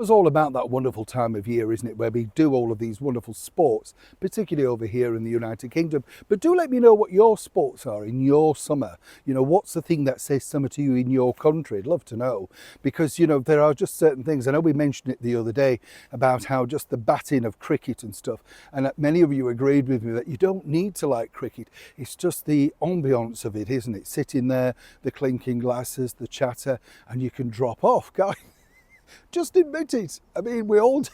It's all about that wonderful time of year, isn't it, where we do all of these wonderful sports, particularly over here in the United Kingdom. But do let me know what your sports are in your summer. You know, what's the thing that says summer to you in your country? I'd love to know, because, you know, there are just certain things. I know we mentioned it the other day about how just the batting of cricket and stuff, and many of you agreed with me that you don't need to like cricket. It's just the ambience of it, isn't it? Sitting there, the clinking glasses, the chatter, and you can drop off, guys. Just admit it. I mean, we all do.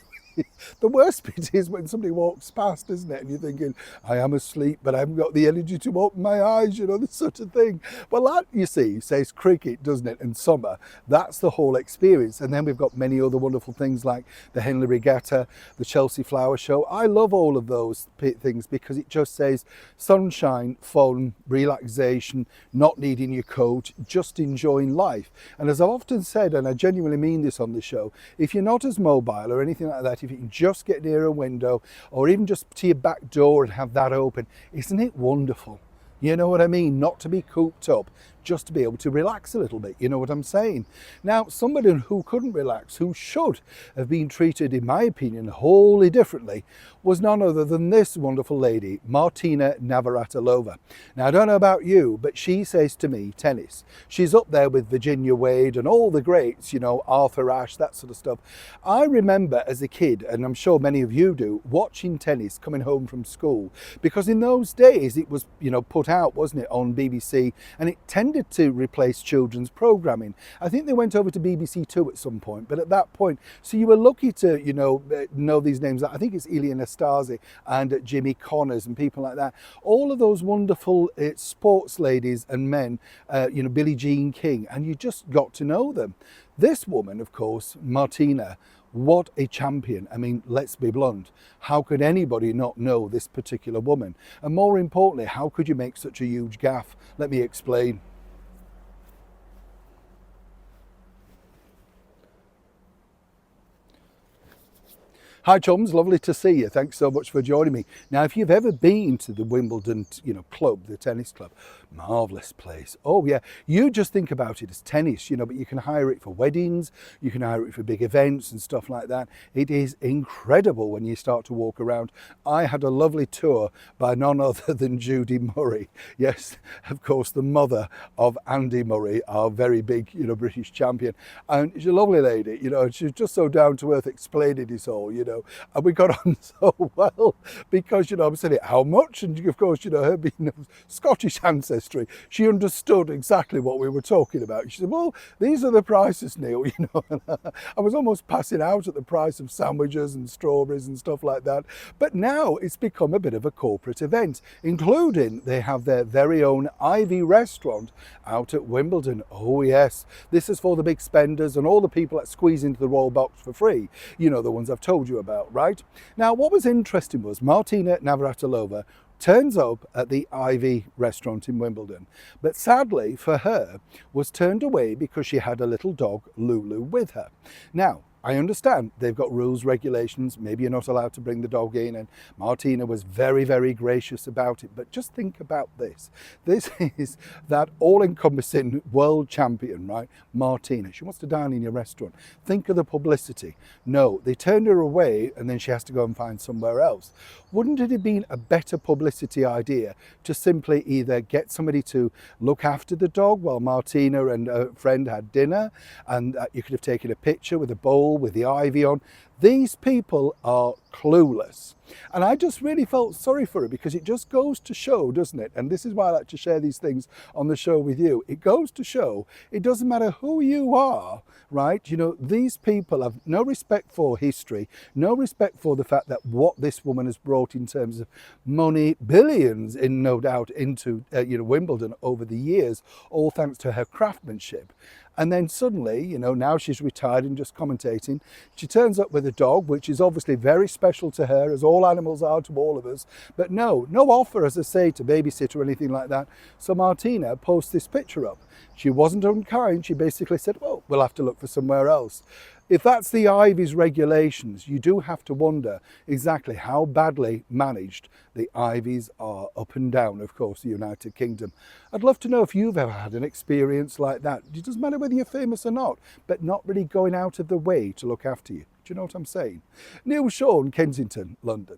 The worst bit is when somebody walks past, isn't it? And you're thinking, I am asleep, but I haven't got the energy to open my eyes, you know, this sort of thing. Well, that, you see, says cricket, doesn't it? And summer, that's the whole experience. And then we've got many other wonderful things like the Henley Regatta, the Chelsea Flower Show. I love all of those things because it just says sunshine, fun, relaxation, not needing your coat, just enjoying life. And as I've often said, and I genuinely mean this on the show, if you're not as mobile or anything like that, if you can just get near a window or even just to your back door and have that open, isn't it wonderful? You know what I mean? Not to be cooped up, just to be able to relax a little bit. You know what I'm saying? Now, somebody who couldn't relax, who should have been treated, in my opinion, wholly differently, was none other than this wonderful lady, Martina Navratilova. Now, I don't know about you, but she says to me, tennis. She's up there with Virginia Wade and all the greats, you know, Arthur Ashe, that sort of stuff. I remember as a kid, and I'm sure many of you do, watching tennis coming home from school, because in those days it was, you know, put out, wasn't it, on BBC, and it tended to replace children's programming. I think they went over to BBC Two at some point, but at that point, so you were lucky to, you know these names. I think it's Ilia Nastase and Jimmy Connors and people like that. All of those wonderful sports ladies and men, you know, Billie Jean King, and you just got to know them. This woman, of course, Martina, what a champion. I mean, let's be blunt. How could anybody not know this particular woman? And more importantly, how could you make such a huge gaffe? Let me explain. Hi chums, lovely to see you. Thanks so much for joining me. Now, if you've ever been to the Wimbledon, you know, club, the tennis club, marvellous place. Oh yeah, you just think about it as tennis, you know, but you can hire it for weddings, you can hire it for big events and stuff like that. It is incredible when you start to walk around. I had a lovely tour by none other than Judy Murray. Yes, of course, the mother of Andy Murray, our very big, you know, British champion. And she's a lovely lady, you know, and she's just so down to earth explaining it all, you know. And we got on so well because, you know, I'm saying how much, and of course, you know, her being of Scottish ancestry, she understood exactly what we were talking about. She said, well, these are the prices, Neil, you know. I was almost passing out at the price of sandwiches and strawberries and stuff like that. But now it's become a bit of a corporate event, including they have their very own Ivy restaurant out at Wimbledon. Oh yes, this is for the big spenders and all the people that squeeze into the Royal Box for free. You know, the ones I've told you about, right? Now, what was interesting was Martina Navratilova turns up at the Ivy restaurant in Wimbledon, but sadly for her was turned away because she had a little dog, Lulu, with her. Now, I understand they've got rules, regulations, maybe you're not allowed to bring the dog in, and Martina was very, very gracious about it. But just think about this. This is that all-encompassing world champion, right? Martina, she wants to dine in your restaurant. Think of the publicity. No, they turned her away and then she has to go and find somewhere else. Wouldn't it have been a better publicity idea to simply either get somebody to look after the dog while Martina and a friend had dinner, and you could have taken a picture with a bowl with the ivy on? These people are clueless. And I just really felt sorry for her, because it just goes to show, doesn't it? And this is why I like to share these things on the show with you. It goes to show it doesn't matter who you are, right? You know, these people have no respect for history, no respect for the fact that what this woman has brought in terms of money, billions in, no doubt, into you know, Wimbledon over the years, all thanks to her craftsmanship. And then suddenly, you know, now she's retired and just commentating, she turns up with a dog, which is obviously very special to her, as all animals are to all of us. But no offer, as I say, to babysit or anything like that. So Martina posts this picture up. She wasn't unkind. She basically said, well, we'll have to look for somewhere else. If that's the Ivy's regulations, you do have to wonder exactly how badly managed the Ivies are up and down, of course, the United Kingdom. I'd love to know if you've ever had an experience like that. It doesn't matter whether you're famous or not, but not really going out of the way to look after you. Do you know what I'm saying? Neil Sean, Kensington, London.